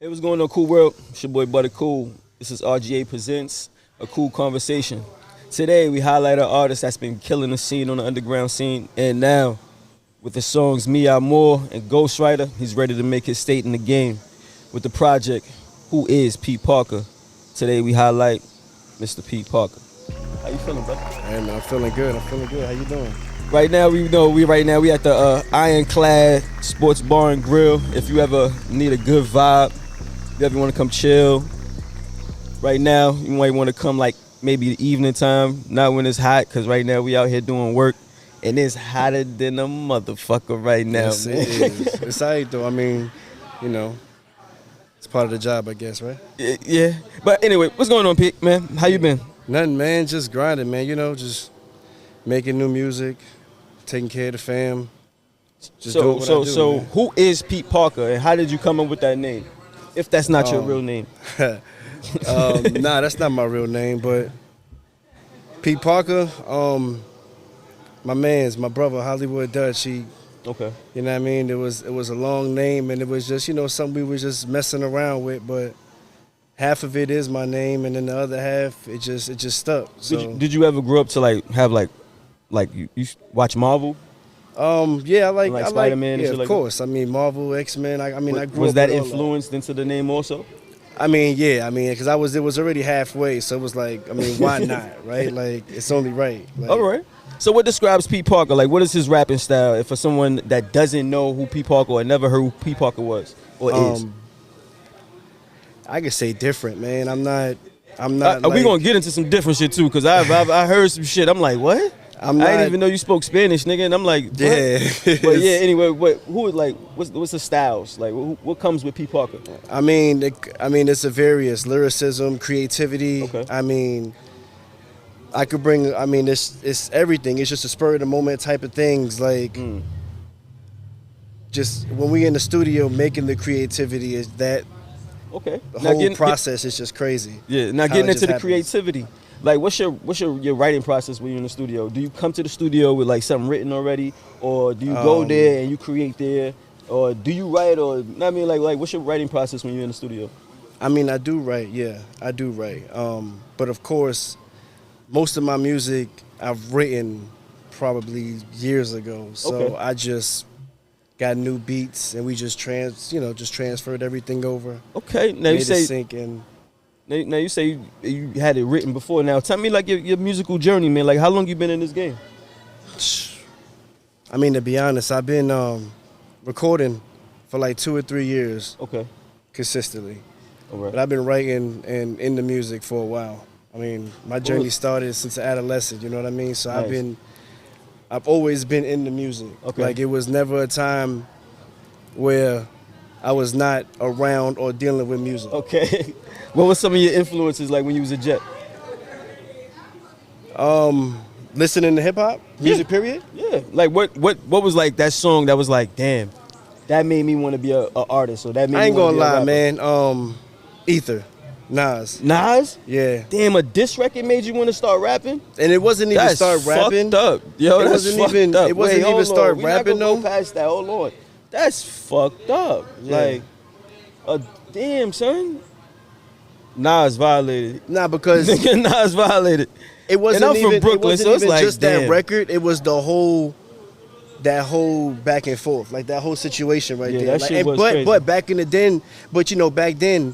Hey, what's going on, Cool World? It's your boy Butter Cool. This is RGA Presents A Cool Conversation. Today, we highlight an artist that's been killing the scene on the underground scene. And now, with the songs Me More and Ghostwriter, he's ready to make his state in the game. With the project, Who is Pete Parker? Today, we highlight Mr. Pete Parker. How you feeling, brother? Hey man, I'm feeling good. How you doing? Right now, we at the Ironclad Sports Bar and Grill. If you ever need a good vibe, if you ever want to come chill, right now you might want to come like maybe the evening time, not when it's hot, because right now we out here doing work, and it's hotter than a motherfucker right now. Yes, it is. It's alright though. I mean, you know, it's part of the job, I guess, right? Yeah. But anyway, what's going on, Pete, man? How you been? Nothing, man. Just grinding, man. You know, just making new music, taking care of the fam. Just doing what I do, man. Who is Pete Parker, and how did you come up with that name? If that's not your real name. Nah, that's not my real name, but Pete Parker, my brother, Hollywood Dutch, Okay. you know what I mean? It was a long name, and it was just, you know, something we were just messing around with, but half of it is my name, and then the other half, it just stuck. So. Did you ever grow up to have you watch Marvel? Yeah, I like Spider-Man and yeah, shit of like course. I mean, Marvel, X-Men. I grew up. Was that with all influenced into the name also? I mean, yeah. I mean, because it was already halfway, so it was like, I mean, why not, right? Like, it's only right. Like, All right. So what describes Pete Parker? Like, what is his rapping style? If for someone that doesn't know who Pete Parker or never heard who Pete Parker was or is, I could say different, man. I'm not. We gonna get into some different shit too, cause I heard some shit. I'm like, what? I didn't even know you spoke Spanish, nigga. And I'm like, what? Yeah. But yeah. Anyway, what's the styles? Like, what comes with Pete Parker? I mean, it's a various lyricism, creativity. Okay. I mean, I could bring. I mean, it's everything. It's just a spur of the moment type of things. Like, just when we in the studio making the creativity, is that okay. the whole process is just crazy. Yeah. Now getting into the creativity. Like, what's your writing process when you're in the studio? Do you come to the studio with like something written already, or do you go there and you create there, or do you write, or I mean, like what's your writing process when you're in the studio? I mean, I do write. Yeah, I do write. But of course, most of my music I've written probably years ago. So Okay. I just got new beats, and we just transferred everything over. Okay. Now Made you say it sink in. Now you say you had it written before. Now tell me like your musical journey, man. Like how long you been in this game? I mean, to be honest, I've been recording for like 2 or 3 years. Okay. Consistently. All right. But I've been writing and in the music for a while. I mean, my journey started since adolescent, you know what I mean? So Nice. I've always been in the music. Okay. Like, it was never a time where I was not around or dealing with music. Okay. What was some of your influences like when you was a jet? Listening to hip hop music, period. Yeah. Like what was like that song that was like, damn, that made me want to be a artist, or that made I me ain't wanna gonna be a lie, rapper? man. Ether, Nas. Nas? Yeah. Damn, a diss record made you want to start rapping? And it wasn't even That's start rapping. fucked up. Yo, It that's wasn't fucked even- up. it wasn't Wait, even hold start on. We not rapping, gonna go though. past that. Hold on. That's fucked up. Yeah. Like, damn, son. Nas violated. Nah, because Nigga, Nas violated. it wasn't And I'm from even, Brooklyn, it wasn't so it's even like, just that damn. record. It was that whole back and forth, like that whole situation right Yeah, there. that Like, shit and- was but crazy. but back in the then, back then,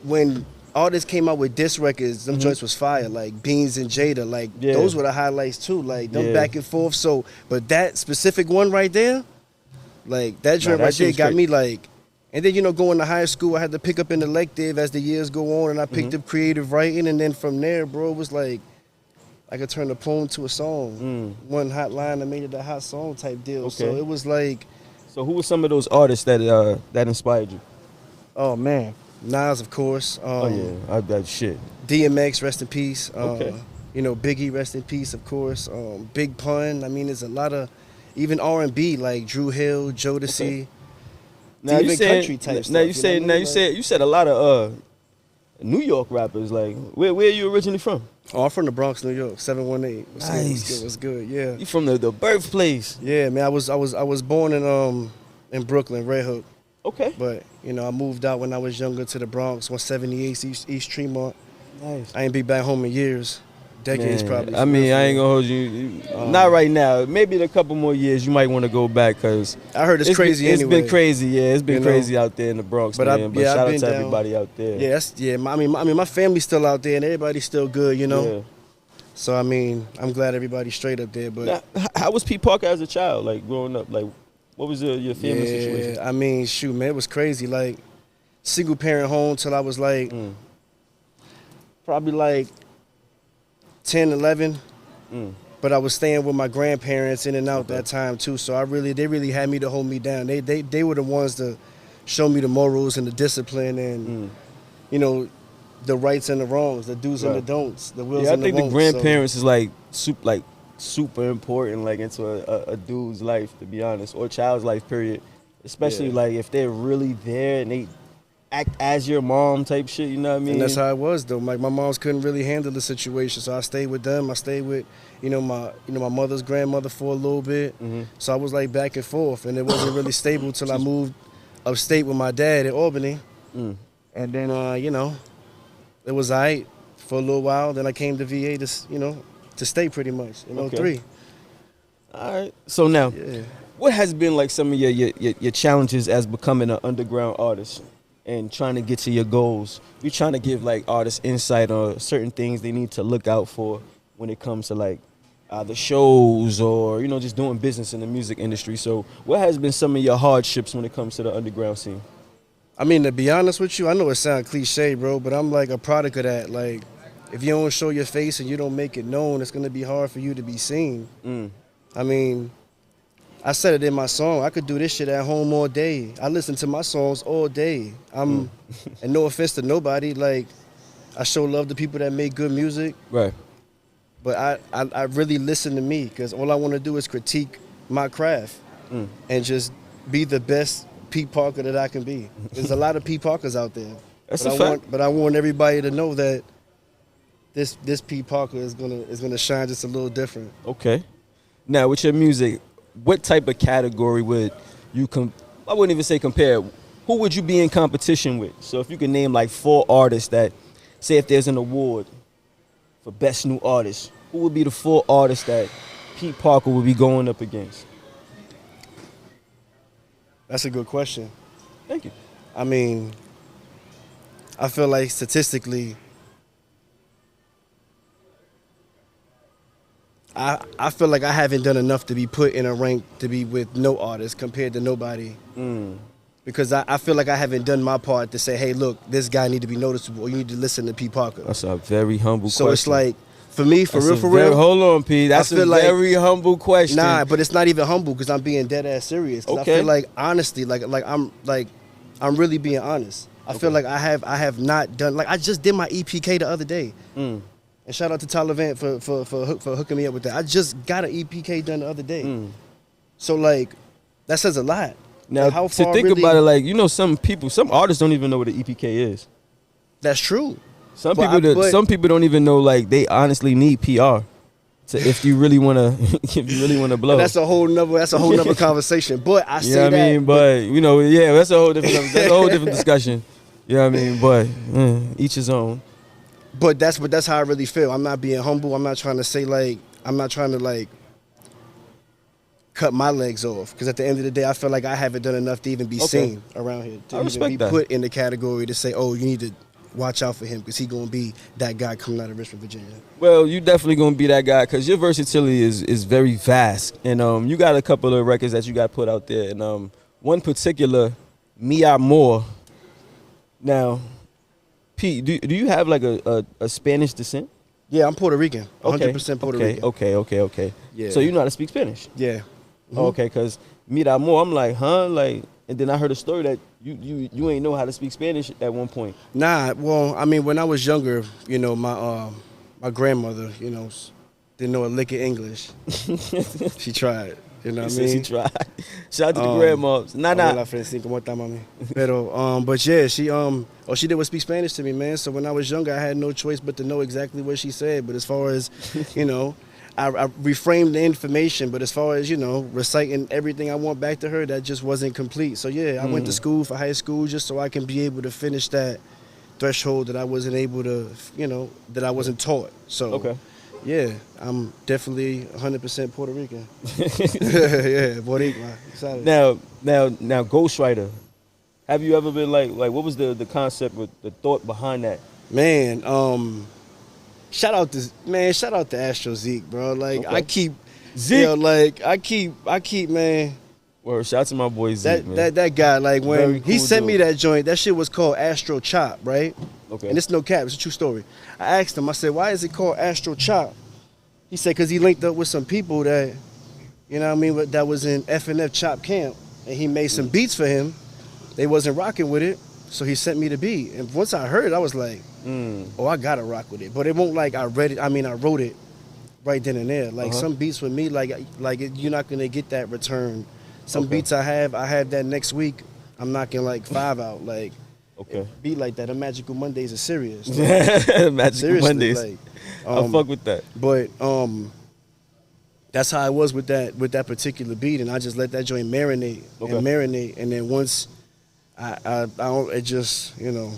when artists came out with diss records, them joints was fire. Like Beans and Jada, like Mm-hmm. Yeah. those were the highlights too. Like them Yeah. back and forth. So, but that specific one right there, like that joint that right shit there was got crazy. me like. And then, going to high school, I had to pick up an elective as the years go on, and I picked Mm-hmm. up creative writing, and then from there, bro, it was like I could turn a poem to a song. One hot line that made it a hot song type deal. So Okay. it was like, So who were some of those artists that inspired you? oh man, Nas, of course. Oh yeah, that shit. DMX, rest in peace. Okay. Biggie, rest in peace, of course. Big Pun. I mean, there's a lot of even R&B like Drew Hill, Jodeci. Okay. Now even you said, country type now stuff. you said, now you said a lot of New York rappers. Like, where are you originally from? Oh, I'm from the Bronx, New York, 718. Nice. What's good? Yeah. You from the birthplace? Yeah, man. I was born in Brooklyn, Red Hook. Okay. But, I moved out when I was younger to the Bronx, 178 East Tremont. Nice. I ain't been back home in years. Decades Man, probably. I mean, I ain't gonna hold you. Not right now. Maybe in a couple more years, you might want to go back because I heard it's crazy It's anyway. been crazy, yeah. It's been crazy out there in the Bronx, But man. But shout I've out been to down. everybody out there. Yeah, my family's still out there and everybody's still good, Yeah. So, I'm glad everybody's straight up there. But Now, how was Pete Parker as a child, like growing up? Like, what was your family situation? Shoot, man, it was crazy. Like, single parent home till I was like, probably like 10, 11. But I was staying with my grandparents in and out that time too. So they really had me to hold me down. They were the ones to show me the morals and the discipline and, the rights and the wrongs, the do's and the don'ts, the wills and the won'ts. I think the grandparents is like super important, like into a dude's life, to be honest, or child's life, period. Especially like if they're really there and they act as your mom type shit, you know what I mean? And that's how it was though. Like my moms couldn't really handle the situation, so I stayed with them. I stayed with, my mother's grandmother for a little bit. So I was like back and forth, and it wasn't really stable till I moved upstate with my dad in Albany. And then it was all right for a little while. Then I came to VA to stay pretty much in 03. All right. So now, what has been like some of your challenges as becoming an underground artist and trying to get to your goals? You're trying to give like artists insight on certain things they need to look out for when it comes to like the shows or just doing business in the music industry. So what has been some of your hardships when it comes to the underground scene? To be honest with you, I know it sounds cliche, bro, but I'm like a product of that. Like, if you don't show your face and you don't make it known, it's gonna be hard for you to be seen. I said it in my song. I could do this shit at home all day. I listen to my songs all day. And no offense to nobody, like, I show love to people that make good music. Right. But I really listen to me because all I want to do is critique my craft and just be the best Pete Parker that I can be. There's a lot of Pete Parkers out there. That's a fact. But I want everybody to know that this Pete Parker is gonna shine just a little different. Okay. Now with your music, what type of category would you I wouldn't even say compare. Who would you be in competition with? So if you could name like 4 artists that, say if there's an award for best new artist, who would be the 4 artists that Pete Parker would be going up against? That's a good question. Thank you. I feel like statistically, I feel like I haven't done enough to be put in a rank to be with no artist compared to nobody. Because I feel like I haven't done my part to say, hey, look, this guy need to be noticeable. You need to listen to Pete Parker. That's a very humble question. So it's like, for me, for real. Hold on, Pete. That's a very humble question. Nah, but it's not even humble because I'm being dead ass serious. Okay. I feel like honestly, I'm really being honest. I feel like I have not done, like I just did my EPK the other day. And shout out to Talivant for hooking me up with that. I just got an EPK done the other day. So like, that says a lot. Now, like how to far think really, about it, like, some artists don't even know what an EPK is. That's true. Some people don't even know, like, they honestly need PR. So if you really wanna blow. That's a whole nother conversation. But I say that. I mean? That's a whole different discussion. You know what I mean? But each his own. But that's how I really feel. I'm not being humble. I'm not trying to say like cut my legs off. Because at the end of the day, I feel like I haven't done enough to even be seen around here. To even be put in the category to say, oh, you need to watch out for him because he's going to be that guy coming out of Richmond, Virginia. Well, you definitely going to be that guy because your versatility is very vast. And you got a couple of records that you got put out there. And one particular, Me More. Now, Pete, do you have like a Spanish descent? Yeah, I'm Puerto Rican. 100% Puerto Rican. Okay. Yeah. So you know how to speak Spanish? Yeah. Oh, okay, because Me More, I'm like, huh? Like, and then I heard a story that you ain't know how to speak Spanish at one point. Nah, well, I mean, when I was younger, my grandmother, didn't know a lick of English. She tried, you know what I mean? She tried. Shout out to the grandmas. Nah. But yeah, she did speak Spanish to me, man. So when I was younger, I had no choice but to know exactly what she said. But as far as, I reframed the information, but as far as, you know, reciting everything I want back to her, that just wasn't complete. So yeah, I went to school for high school just so I can be able to finish that threshold that I wasn't able to, you know, that I wasn't taught. So Okay. yeah, I'm definitely 100% Puerto Rican. Yeah, Boricua. Excited. Now, ghostwriter. Have you ever been like what was the concept with the thought behind that? Man, shout out to Astro Zeke, bro. Like Okay. I keep Zeke. yo, like I keep man. Or shout out to my boy Zeke, man. That guy, like when Very he cool sent me dude. that joint, that shit was called Astro Chop, right? Okay. And it's no cap, it's a true story. I asked him, I said, why is it called Astro Chop? He said, because he linked up with some people that, you know what I mean, that was in F&F Chop Camp, and he made some beats for him. They wasn't rocking with it, so he sent me the beat. And once I heard it, I was like, oh, I gotta rock with it. But it won't like I wrote it right then and there. Like some beats with me, you're not gonna get that return. Some beats I have that next week. I'm knocking like 5 out. Like, Okay. beat like that. The Magical Mondays are serious. Magic Seriously, Mondays. like, I fuck with that. But that's how I was with that particular beat, and I just let that joint marinate Okay. and marinate, and then once I don't, it just, you know,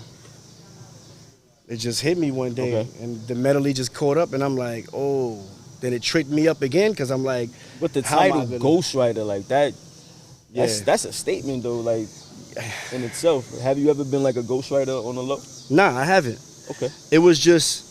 it just hit me one day, Okay. and the melody just caught up, and I'm like, oh. Then it tricked me up again because I'm like, But the how am I title gonna- ghostwriter, like that, Yeah. that's a statement though, like in itself. Have you ever been like a ghostwriter on the low? Nah, I haven't. Okay. It was just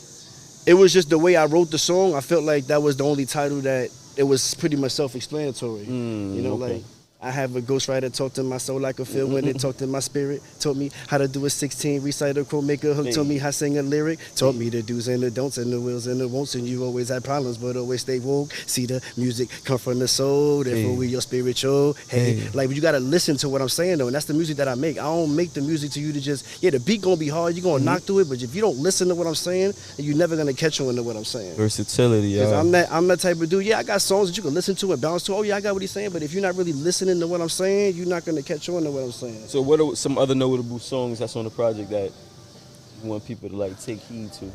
the way I wrote the song. I felt like that was the only title that it was pretty much self-explanatory. You know, okay. like I have a ghostwriter talk to my soul like a feel when it talk to my spirit. Taught me how to do a 16, recite a quote, make a hook. Taught me how to sing a lyric. Taught me the do's and the don'ts and the wills and the won'ts. And you always had problems, but always stay woke. See the music come from the soul, therefore we your spiritual. Hey, like you gotta listen to what I'm saying though, and that's the music that I make. I don't make the music to you to just, the beat gonna be hard, you're gonna knock through it, but if you don't listen to what I'm saying, then you're never gonna catch on to what I'm saying. Versatility, yeah. 'Cause I'm that type of dude. Yeah, I got songs that you can listen to and bounce to. Oh yeah, I got what he's saying. But if you're not really listening to what I'm saying, you're not gonna catch on to what I'm saying. So what are some other notable songs that's on the project that you want people to like take heed to?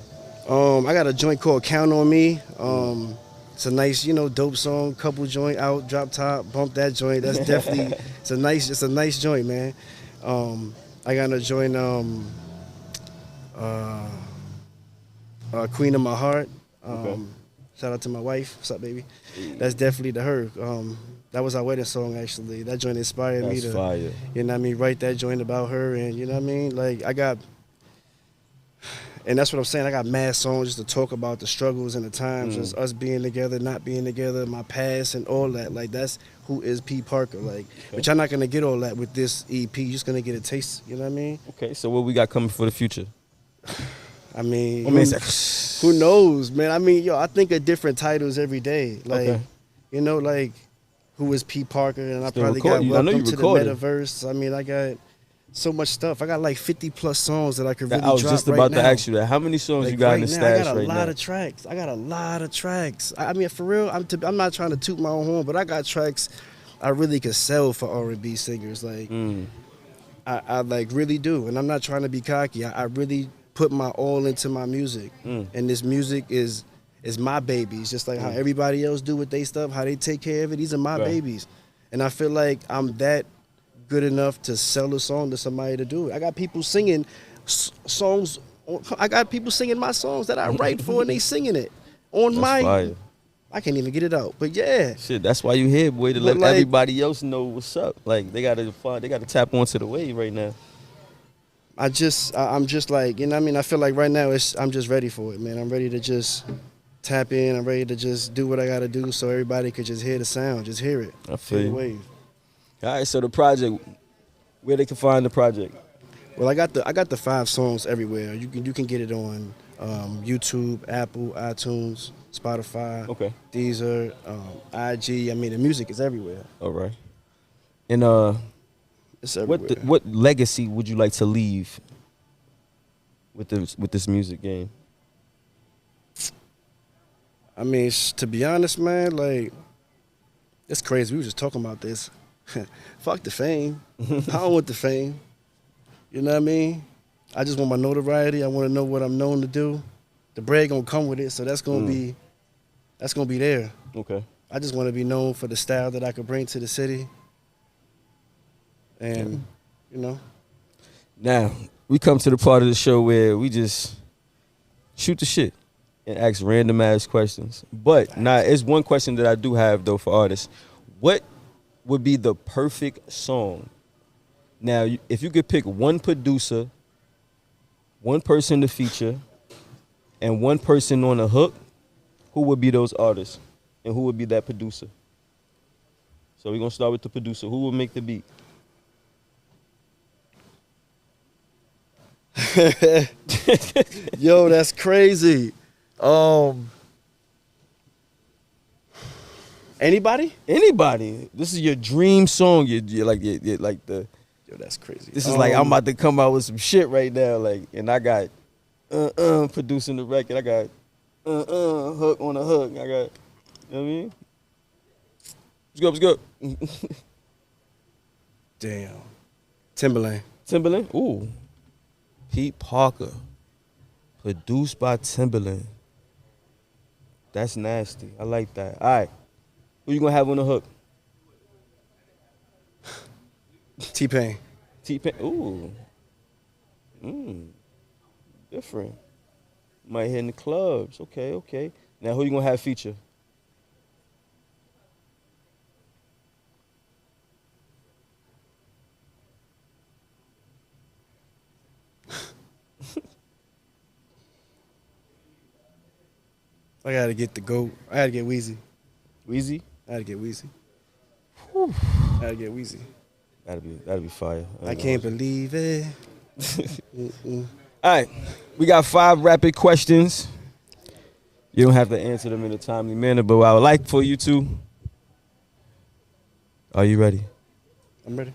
I got a joint called "Count on Me." It's a nice, dope song. Couple joint out, drop top, bump that joint. That's definitely it's a nice joint, man. I got a joint, "Queen of My Heart." Okay. Shout out to my wife. What's up, baby? That's definitely to her. That was our wedding song, actually. That joint inspired me That's to, fire. you know what I mean, write that joint about her. And you know what I mean? Like, and that's what I'm saying. I got mad songs just to talk about the struggles and the times, just us being together, not being together, my past and all that. Like, that's who is P. Parker. Like, but y'all not going to get all that with this EP. You're just going to get a taste, you know what I mean? Okay, so what we got coming for the future? I mean, Who who knows, man? I mean, I think of different titles every day. Like, Okay. like, who is P. Parker? And I Still probably recording. got I know Welcome you to the recording. Metaverse. I mean, I got so much stuff. I got like 50 plus songs that I could really I was drop just right about now. to ask you that. How many songs Like you got in right the now, I stash got a right lot now? of tracks. I got a lot of tracks. I mean, for real, I'm not trying to toot my own horn, but I got tracks I really could sell for R&B singers. Like, I like really do, and I'm not trying to be cocky. I really put my all into my music, and this music is my babies. Just like how everybody else do with their stuff, how they take care of it. These are my Right. babies, and I feel like I'm that good enough to sell a song to somebody to do it. I got people singing songs. I got people singing my songs that I write for, and they singing it on That's my. fire. I can't even get it out, but yeah. Shit, that's why you here, boy, to But let like- everybody else know what's up. Like they gotta tap onto the wave right now. I'm just like, you know what I mean? I feel like right now I'm just ready for it, man. I'm ready to just tap in. I'm ready to just do what I got to do so everybody could just hear the sound, just hear it. I feel Hear the you. wave. All right, so the project, where they can find the project? Well, I got the 5 songs everywhere. You can get it on YouTube, Apple, iTunes, Spotify, Okay. Deezer, IG. I mean, the music is everywhere. All right. And It's everywhere. what legacy would you like to leave with this music game? I mean, to be honest, man, like, it's crazy. We were just talking about this. Fuck the fame. I don't want the fame. You know what I mean? I just want my notoriety. I want to know what I'm known to do. The bread gonna come with it, so that's gonna be that's gonna be there. Okay. I just want to be known for the style that I could bring to the city. And, you know. Now, we come to the part of the show where we just shoot the shit and ask random ass questions. But now, it's one question that I do have though for artists. What would be the perfect song? Now, if you could pick one producer, one person to feature, and one person on a hook, who would be those artists? And who would be that producer? So we're gonna start with the producer. Who would make the beat? Yo, that's crazy. Anybody? Anybody. This is your dream song. You're like the. Yo, that's crazy. This is like I'm about to come out with some shit right now. Like, and I got producing the record. I got hook on the hook. I got, you know what I mean? Let's go. Damn. Timberland. Ooh. Pete Parker. Produced by Timberland. That's nasty. I like that. All right. Who you gonna have on the hook? T-Pain. T-Pain. Ooh. Different. Might hit in the clubs. Okay. Now who you gonna have feature? I gotta get the GOAT. I gotta get Weezy. Weezy? I gotta get Weezy. Whew. I gotta get Weezy. That'd be fire. I can't believe it. All right, we got 5 rapid questions. You don't have to answer them in a timely manner, but I would like for you to. Are you ready? I'm ready.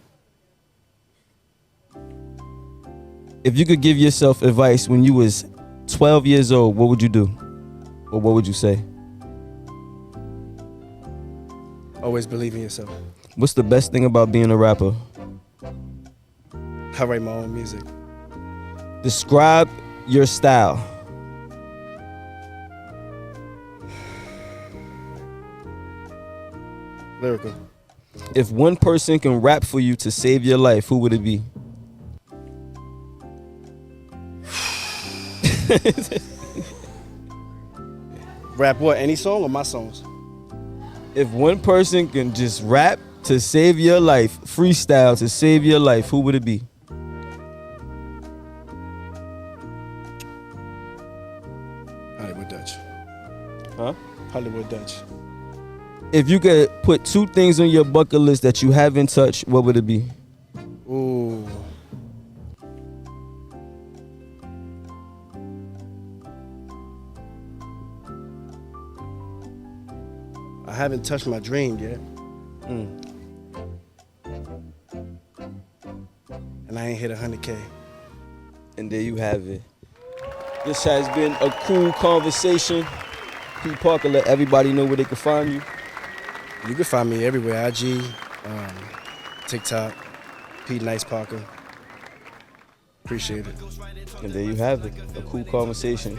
If you could give yourself advice when you was 12 years old, what would you do? Or what would you say? Always believe in yourself. What's the best thing about being a rapper? I write my own music. Describe your style. Lyrical. If one person can rap for you to save your life, who would it be? Rap what? Any song or my songs? If one person can just rap to save your life, freestyle to save your life, who would it be? Hollywood Dutch. Huh? Hollywood Dutch. If you could put 2 things on your bucket list that you haven't touched, what would it be? Ooh. I haven't touched my dream yet. And I ain't hit 100K. And there you have it. This has been a cool conversation. Pete Parker, let everybody know where they can find you. You can find me everywhere. IG, TikTok, Pete Nice Parker. Appreciate it. And there you have it. A cool conversation.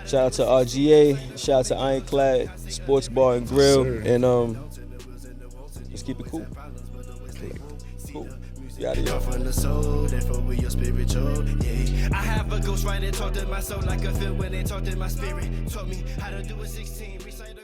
Shout out to RGA. Shout out to Ironclad Sports Bar and Grill. Yes, and let's keep it cool. Cool. We out of here. From the soul, therefore we are spiritual. Yeah, I have a ghost right and talk to my soul like I feel when they talk to my spirit. Taught me how to do a 16. Recite